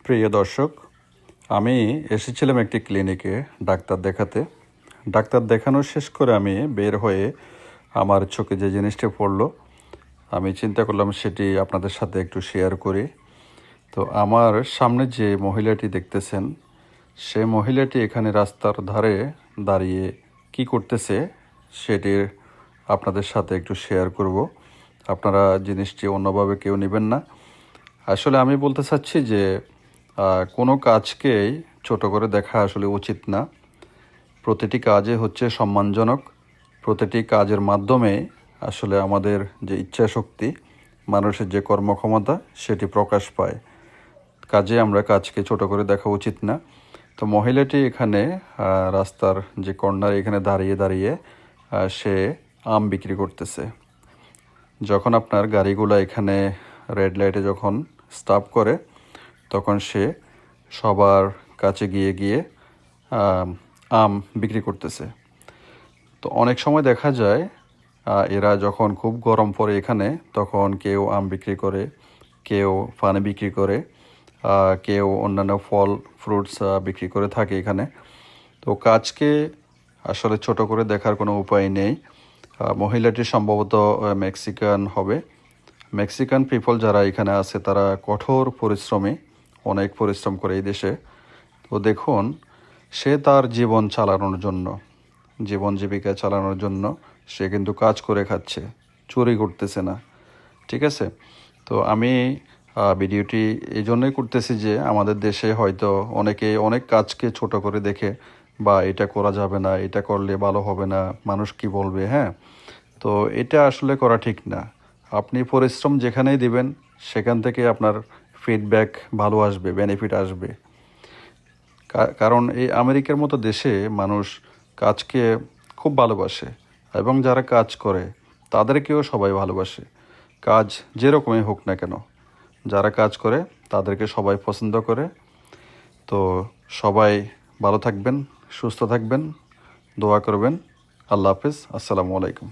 প্রিয় দর্শক, আমি এসেছিলাম একটি ক্লিনিকে ডাক্তার দেখাতে। ডাক্তার দেখানো শেষ করে আমি বের হয়ে আমার চোখে যে জিনিসটি পড়লো, আমি চিন্তা করলাম সেটি আপনাদের সাথে একটু শেয়ার করি। তো আমার সামনে যে মহিলাটি দেখতেছেন, সে মহিলাটি এখানে রাস্তার ধারে দাঁড়িয়ে কি করতেছে সেটি আপনাদের সাথে একটু শেয়ার করব। আপনারা জিনিসটি অন্যভাবে কেউ নেবেন না। আসলে আমি বলতে চাচ্ছি যে কোনো কাজকেই ছোট করে দেখা আসলে উচিত না। প্রতিটি কাজে হচ্ছে সম্মানজনক। প্রতিটি কাজের মাধ্যমে আসলে আমাদের যে ইচ্ছাশক্তি, মানুষের যে কর্মক্ষমতা সেটি প্রকাশ পায়। কাজে আমরা কাজকে ছোট করে দেখা উচিত না। তো মহিলাটি এখানে রাস্তার যে কর্নার এখানে দাঁড়িয়ে দাঁড়িয়ে সে আম বিক্রি করতেছে। যখন আপনার গাড়িগুলো এখানে রেড লাইটে যখন স্টপ করে, তখন সে সবার কাছে গিয়ে গিয়ে আম বিক্রি করতেছে। তো অনেক সময় দেখা যায় এরা যখন খুব গরম পড়ে এখানে, তখন কেউ আম বিক্রি করে, কেউ পানি বিক্রি করে, কেউ অন্যান্য ফল ফ্রুটস বিক্রি করে থাকে এখানে। তো কাজকে আসলে ছোট করে দেখার কোনো উপায় নেই। মহিলাটি সম্ভবত মেক্সিকান হবে। মেক্সিকান পিপল যারা এখানে আছে তারা কঠোর পরিশ্রমী, অনেক পরিশ্রম করে এই দেশে। তো দেখুন, সে তার জীবন চালানোর জন্য, জীবন জীবিকা চালানোর জন্য সে কিন্তু কাজ করে খাচ্ছে, চুরি করতেছে না। ঠিক আছে? তো আমি ভিডিওটি এই জন্যই করতেছি যে আমাদের দেশে হয়তো অনেকে অনেক কাজকে ছোট করে দেখে, বা এটা করা যাবে না, এটা করলে ভালো হবে না, মানুষ কি বলবে, হ্যাঁ। তো এটা আসলে করা ঠিক না। আপনি পরিশ্রম যেখানেই দিবেন সেখান থেকে আপনার ফিডব্যাক ভালো আসবে, বেনিফিট আসবে। কারণ এই আমেরিকার মতো দেশে মানুষ কাজকে খুব ভালোবাসে, এবং যারা কাজ করে তাদেরকেও সবাই ভালোবাসে। কাজ যেরকমই হোক না কেন, যারা কাজ করে তাদেরকে সবাই পছন্দ করে। তো সবাই ভালো থাকবেন, সুস্থ থাকবেন, দোয়া করবেন। আল্লাহ হাফেজ, আসসালামু আলাইকুম।